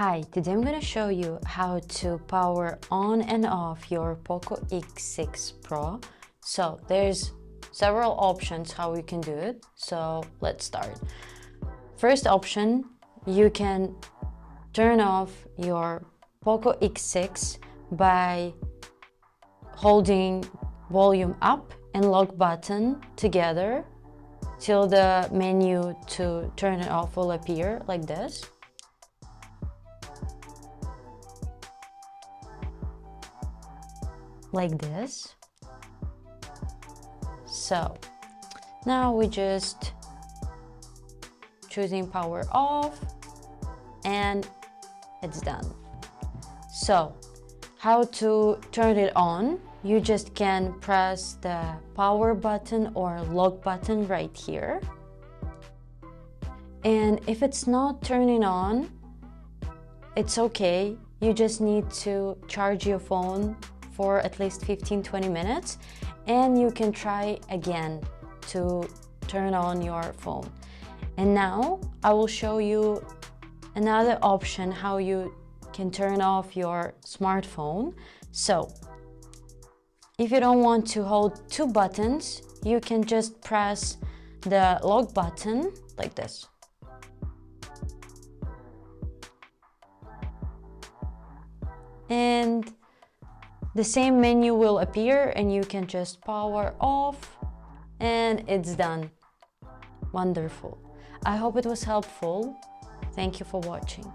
Hi, today I'm going to show you how to power on and off your Poco X6 Pro. So there's several options how you can do it. So let's start. First option, you can turn off your Poco X6 by holding volume up and lock button together till the menu to turn it off will appear like this. Like this. So now we just choosing power off and it's done. So how to turn it on? You just can press the power button or lock button right here. And if it's not turning on, it's okay. You just need to charge your phone for at least 15-20 minutes and you can try again to turn on your phone. And now I will show you another option how you can turn off your smartphone. So if you don't want to hold two buttons, you can just press the lock button like this. And the same menu will appear and you can just power off and it's done. Wonderful. I hope it was helpful. Thank you for watching.